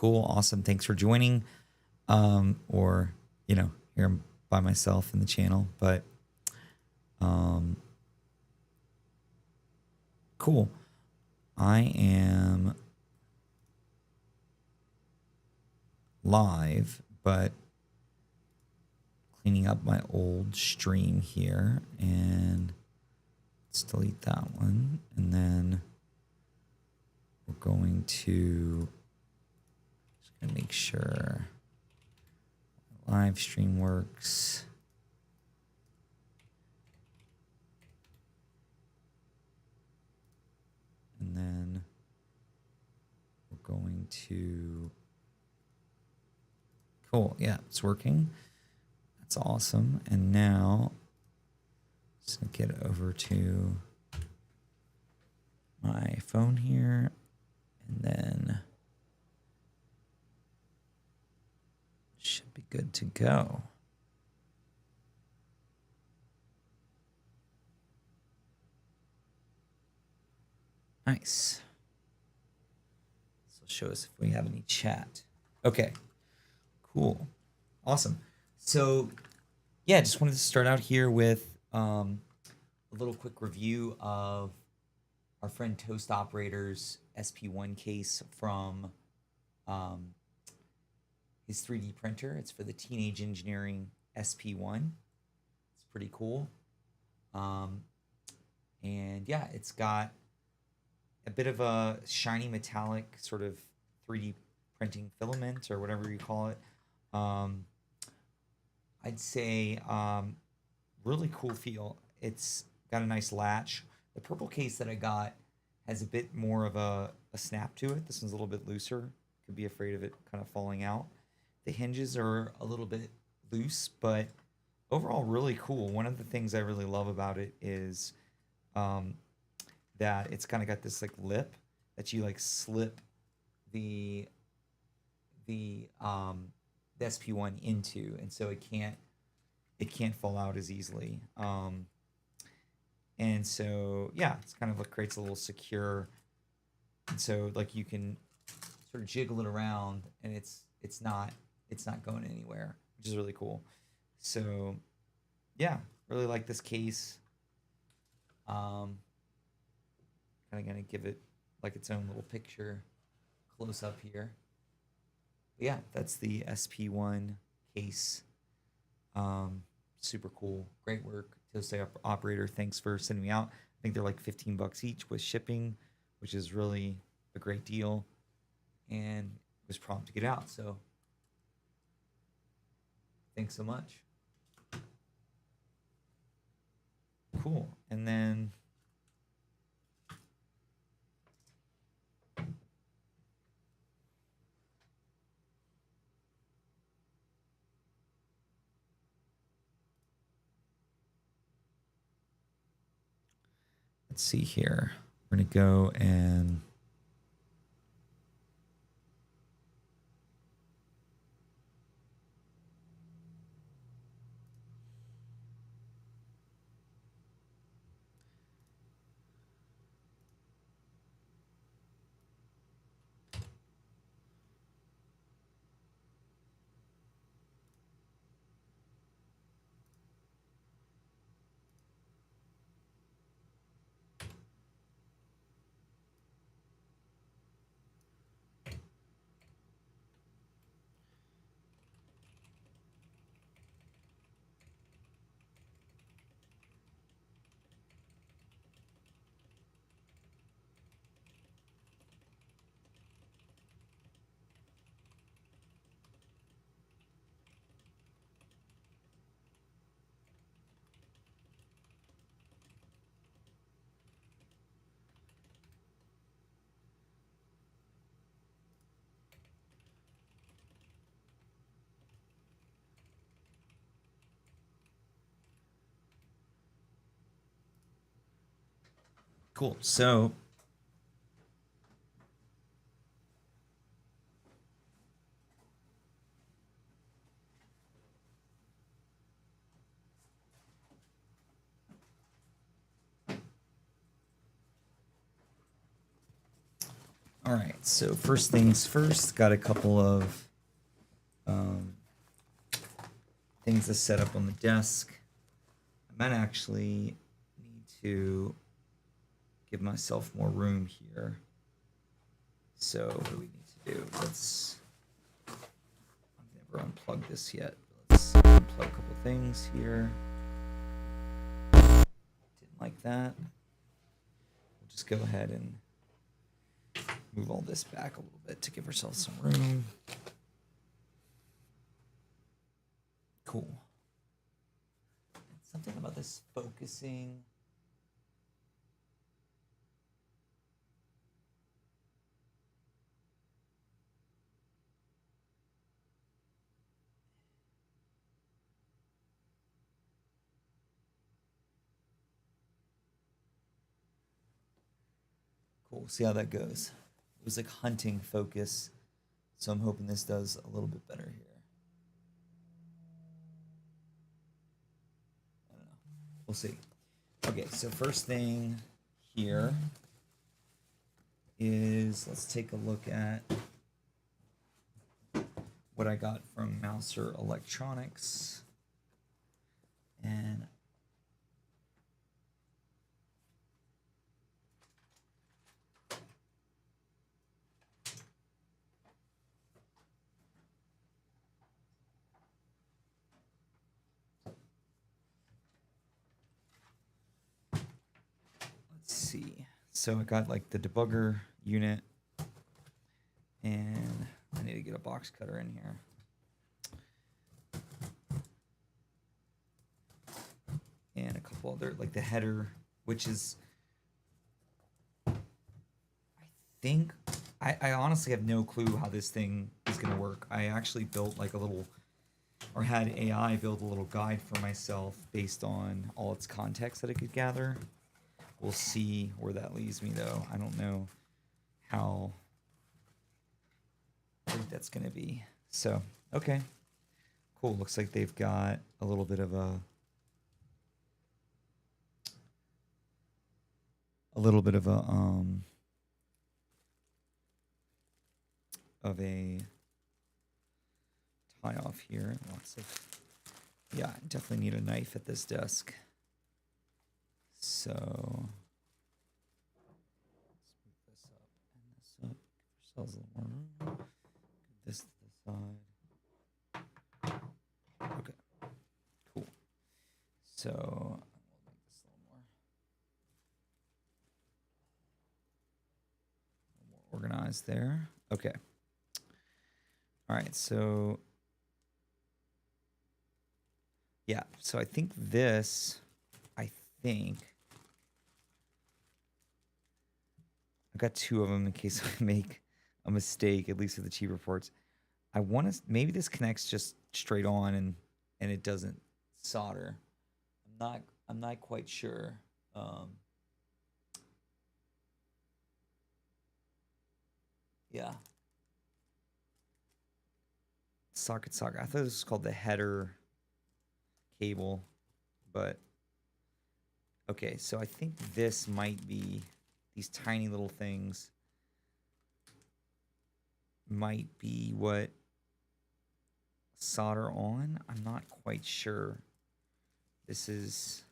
cool. Awesome. Thanks for joining. Or, here I'm by myself in the channel, but cool. I am live, but cleaning up my old stream here, and let's delete that one. And then we're going to just gonna make sure live stream works. And then we're going to, cool, yeah, it's working. That's awesome. And now let's get over to my phone here, and then should be good to go. Nice. This will show us if we have any chat. Okay, cool, awesome. So yeah, just wanted to start out here with a little quick review of our friend Toast Operator's SP1 case from his 3D printer. It's for the Teenage Engineering SP1. It's pretty cool. And yeah, it's got a bit of a shiny metallic sort of 3D printing filament or whatever you call it. I'd say really cool feel. It's got a nice latch. The purple case that I got has a bit more of a snap to it. This one's a little bit looser. Could be afraid of it kind of falling out. The hinges are a little bit loose, but overall really cool. One of the things I really love about it is that it's kind of got this like lip that you like slip the SP1 into, and so it can't fall out as easily. And so yeah, it's kind of what creates a little secure, and so like you can sort of jiggle it around, and it's not going anywhere, which is really cool. So yeah, really like this case. Kind of gonna give it like its own little picture close up here. But yeah, that's the SP1 case. Super cool. Great work, Toast Operator. Thanks for sending me out. I think they're like 15 bucks each with shipping, which is really a great deal. And it was prompt to get out. So thanks so much. Cool. And then let's see here. We're going to go and cool. So All right, so first things first, got a couple of things to set up on the desk. I might actually need to give myself more room here. So what do we need to do? Let's, I've never unplugged this yet. Let's unplug a couple things here. Didn't like that. We'll just go ahead and move all this back a little bit to give ourselves some room. Cool. Something about this focusing. Cool. See how that goes. It was like hunting focus, so I'm hoping this does a little bit better here. I don't know. We'll see. Okay, so first thing here is let's take a look at what I got from Mouser Electronics. And let's see. So I got like the debugger unit, and I need to get a box cutter in here. And a couple other, like the header, which is, I think, I honestly have no clue how this thing is going to work. I actually built like a little, or had AI build a little guide for myself based on all its context that it could gather. We'll see where that leads me, though. I don't know how big that's going to be. So, okay. Cool. Looks like they've got a little bit of a tie off here. Lots of, yeah, definitely need a knife at this desk. So let's move this up and this up. Give ourselves a little more room. Give this to the side. Okay, cool. So we'll make this a little more organized there. Okay. All right, so yeah, so I think I've got two of them in case I make a mistake, at least with the cheap reports. I want to, maybe this connects just straight on and it doesn't solder. I'm not quite sure. Yeah. Socket. I thought this was called the header cable, but okay, so I think this might be, these tiny little things might be what solder on. I'm not quite sure. This is,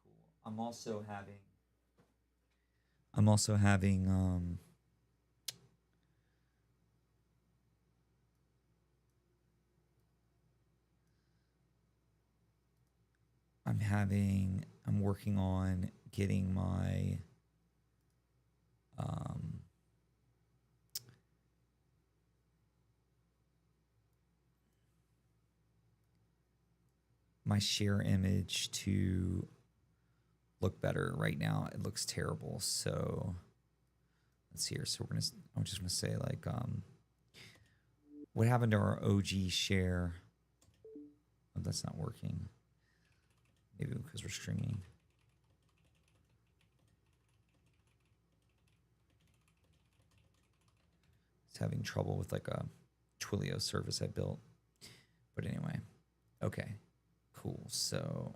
cool. I'm also having I'm working on getting my my share image to look better. Right now it looks terrible. So let's see here. So I'm just gonna say like what happened to our OG share? Oh, that's not working. Maybe because we're stringing. having trouble with like a Twilio service I built. But anyway, okay, cool. So,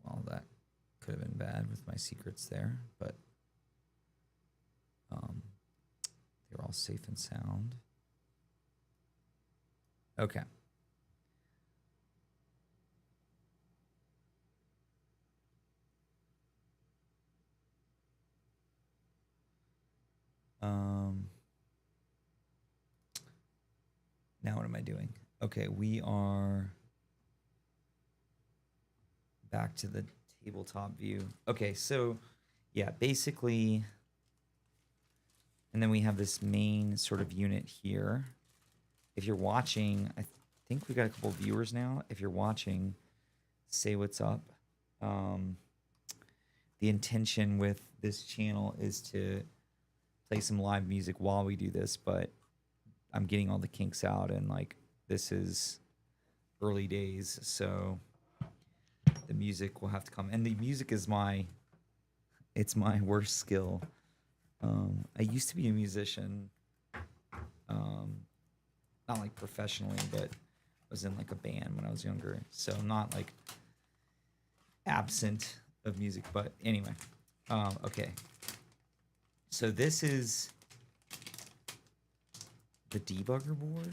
well, that could have been bad with my secrets there, but they're all safe and sound. Okay. Now what am I doing? Okay, we are back to the tabletop view. Okay, so yeah, basically, and then we have this main sort of unit here. If you're watching, I think we got a couple of viewers now. If you're watching, say what's up. The intention with this channel is to play some live music while we do this, but I'm getting all the kinks out, and like this is early days, so the music will have to come. And the music is it's my worst skill. I used to be a musician, not like professionally, but I was in like a band when I was younger, so I'm not like absent of music. But anyway, okay. So this is the debugger board.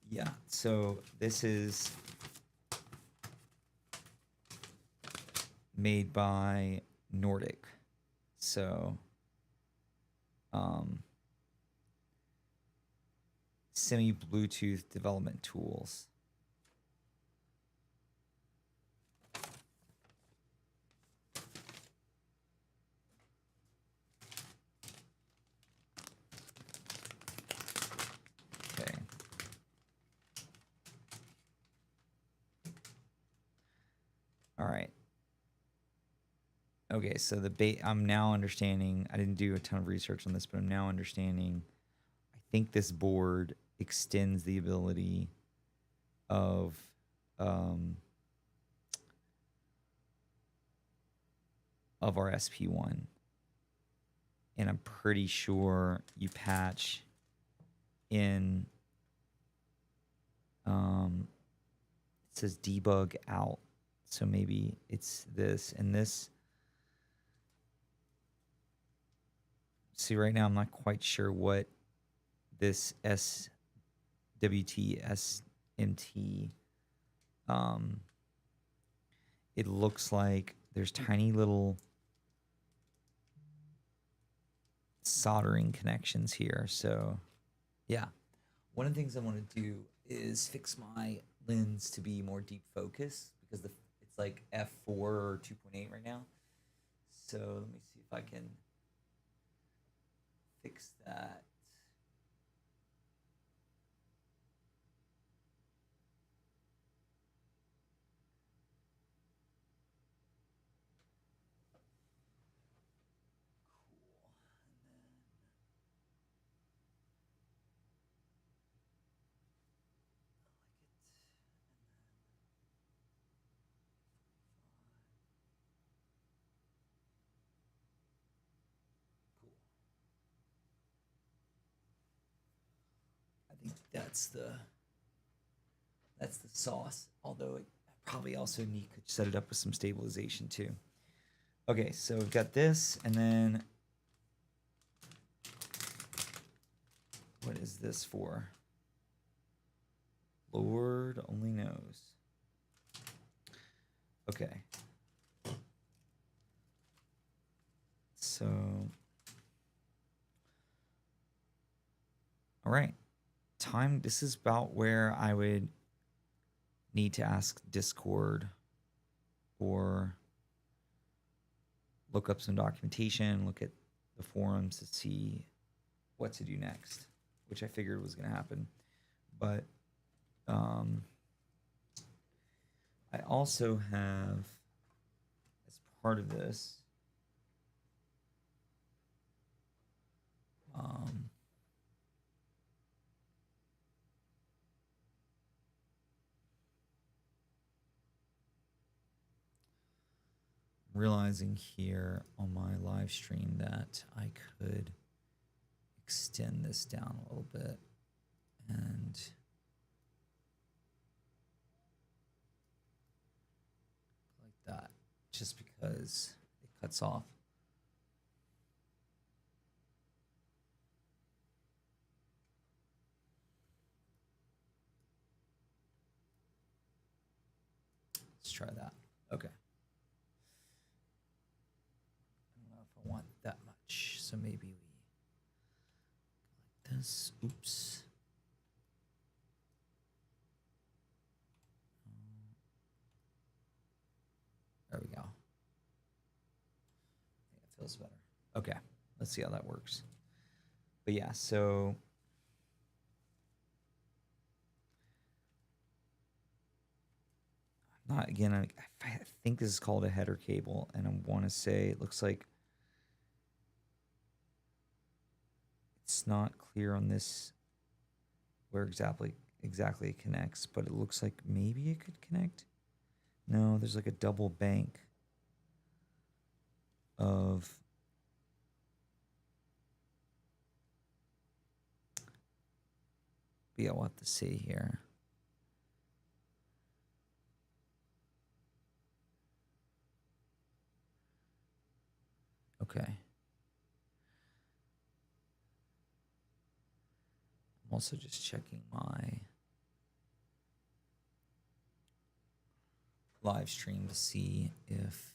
Yeah, so this is made by Nordic. So semi Bluetooth development tools. Okay. All right. Okay, so I'm now understanding. I didn't do a ton of research on this, but I'm now understanding. I think this board extends the ability of our SP1, and I'm pretty sure you patch in. It says debug out, so maybe it's this and this. See, right now I'm not quite sure what this SWT SMT. It looks like there's tiny little soldering connections here. So, yeah. One of the things I want to do is fix my lens to be more deep focus, because it's like f4 or 2.8 right now. So let me see if I can fix that. I think that's the sauce. Although I probably also could set it up with some stabilization too. Okay, so we've got this, and then what is this for? Lord only knows. Okay. So, all right. Time. This is about where I would need to ask Discord or look up some documentation, look at the forums to see what to do next, which I figured was going to happen. But I also have, as part of this, realizing here on my live stream that I could extend this down a little bit and like that, just because it cuts off. Let's try that. Okay. I don't know if I want that much, so maybe we like this. Oops. There we go. I think it feels better. Okay, let's see how that works. But yeah, so not again. I think this is called a header cable, and I want to say it looks like it's not clear on this where exactly it connects, but it looks like maybe it could connect. No, there's like a double bank of yeah, we'll have to see here. Okay. I'm also just checking my live stream to see if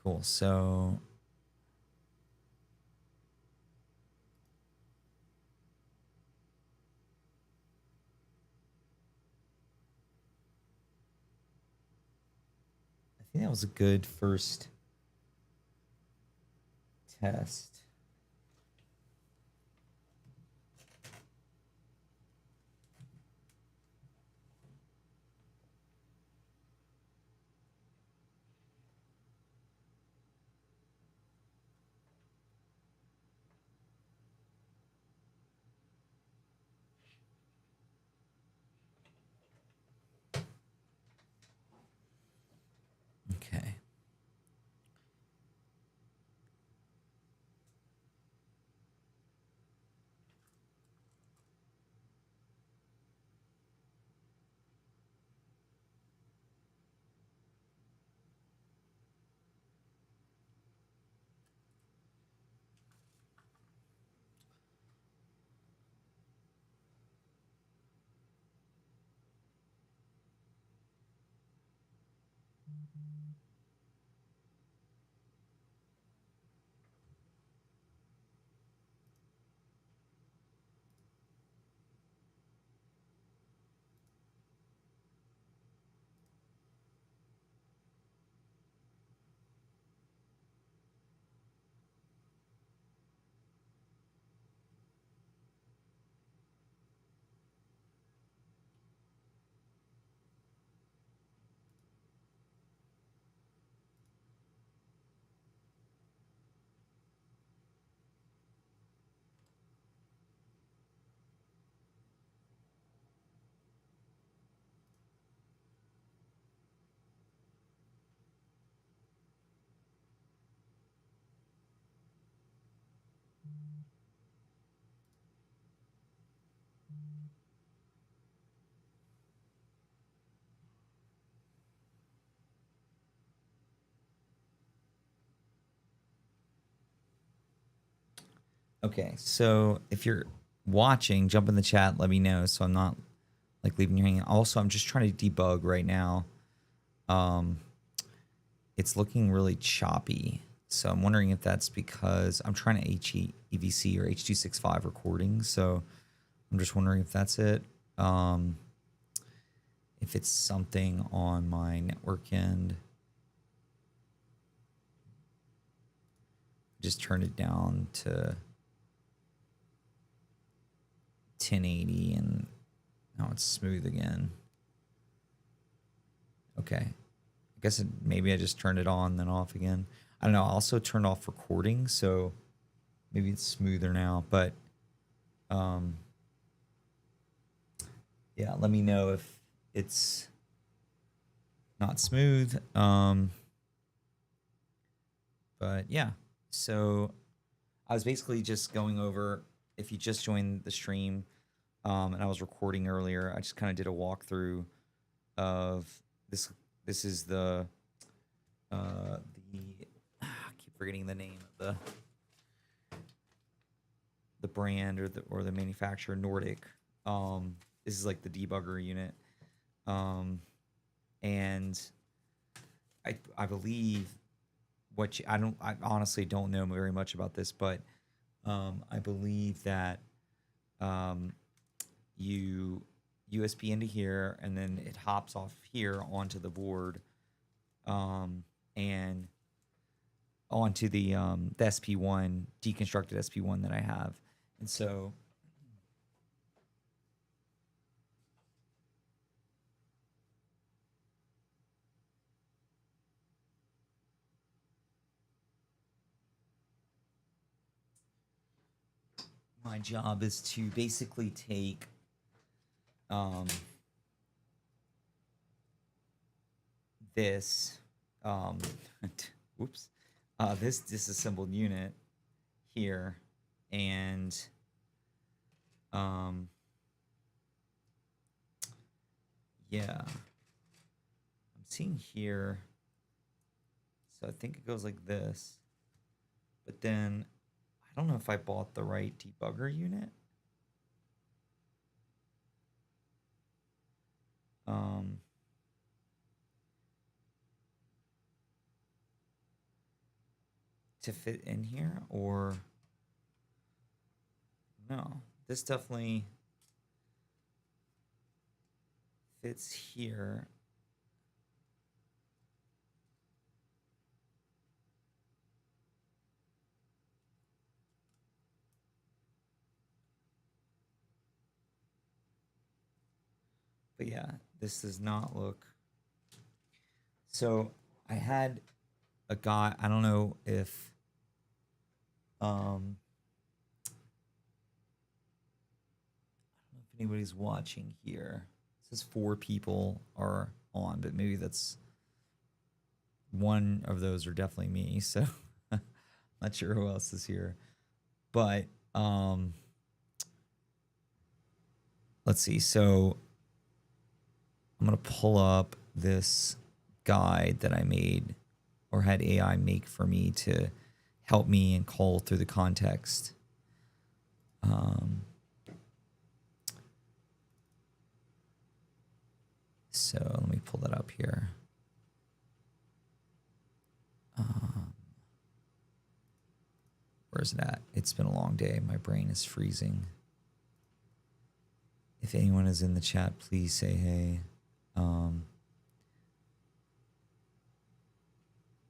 cool. So I think that was a good first test. Okay. Okay, so if you're watching, jump in the chat, let me know so I'm not like leaving you hanging. Also, I'm just trying to debug right now. It's looking really choppy. So I'm wondering if that's because I'm trying to EVC or H.265 recording. So I'm just wondering if that's it. If it's something on my network end. Just turn it down to 1080 and now it's smooth again. Okay. I guess maybe I just turned it on then off again. I don't know. I also turned off recording, so maybe it's smoother now. But um, yeah, let me know if it's not smooth. But yeah, so I was basically just going over, if you just joined the stream, and I was recording earlier, I just kind of did a walkthrough of this. This is the I keep forgetting the name of the brand or the manufacturer, Nordic. This is like the debugger unit. And I believe I honestly don't know very much about this, but I believe that you USB into here, and then it hops off here onto the board, and onto the SP1 deconstructed SP1 that I have, and so my job is to basically take this oops, this disassembled unit here, and yeah, I'm seeing here. So I think it goes like this, but then I don't know if I bought the right debugger unit. To fit in here, or no, this definitely fits here. But yeah, this does not look. So I had a guy, I don't know if anybody's watching here. It says 4 people are on, but maybe that's one of those are definitely me. So not sure who else is here. But let's see. So I'm gonna pull up this guide that I made or had AI make for me to help me and cull through the context. So let me pull that up here. Where's it at? It's been a long day. My brain is freezing. If anyone is in the chat, please say hey.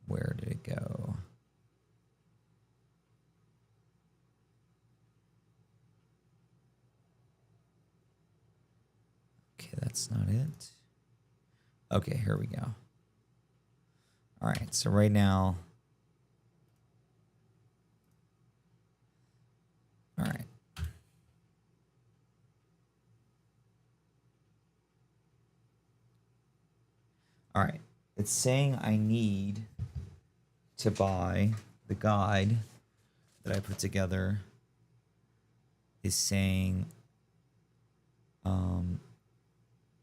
Where did it go? Okay, that's not it. Okay, here we go. All right, so right now, all right. All right, it's saying I need to buy the guide that I put together is saying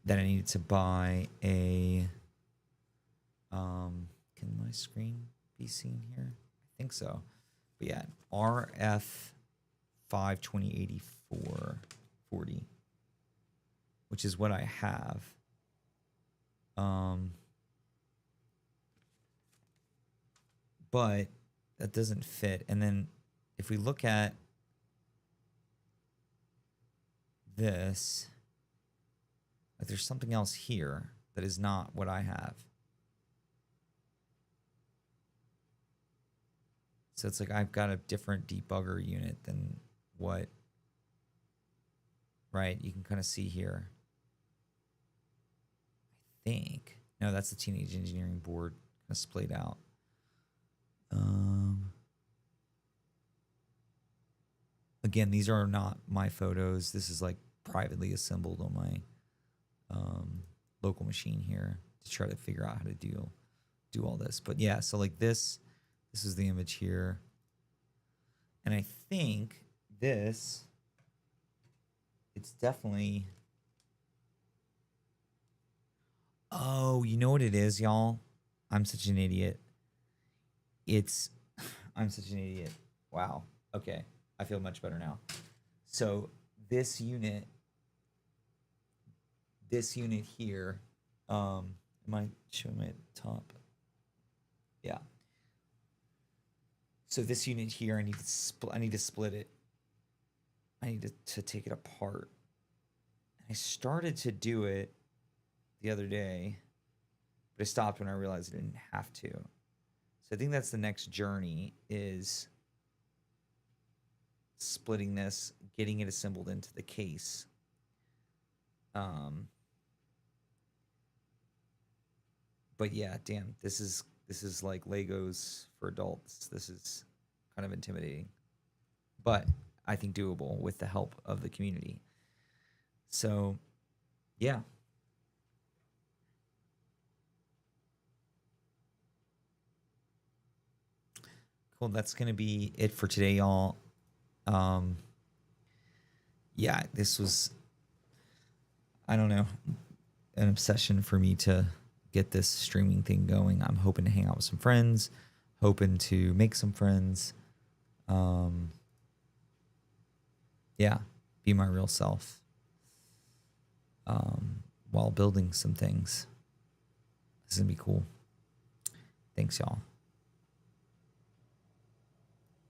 that I needed to buy a can my screen be seen here? I think so. But yeah, RF 5208440, which is what I have. But that doesn't fit. And then if we look at this, like there's something else here that is not what I have. So it's like I've got a different debugger unit than what, right? You can kind of see here. I think. No, that's the teenage engineering board kind of splayed out. Again, these are not my photos. This is like privately assembled on my local machine here to try to figure out how to do all this. But yeah, so like this is the image here. And I think this, it's definitely, oh, you know what it is, y'all? I'm such an idiot. I'm such an idiot. Wow. Okay. I feel much better now. So this unit here, am I showing my top? Yeah. So this unit here, I need to split it. I need to take it apart. And I started to do it the other day, but I stopped when I realized I didn't have to. So I think that's the next journey, is splitting this, getting it assembled into the case. But yeah, damn, this is like Legos for adults. This is kind of intimidating, but I think doable with the help of the community. So, yeah. Cool. That's going to be it for today, y'all. Yeah, this was, I don't know, an obsession for me to get this streaming thing going. I'm hoping to hang out with some friends, hoping to make some friends. Yeah, be my real self while building some things. This is going to be cool. Thanks, y'all.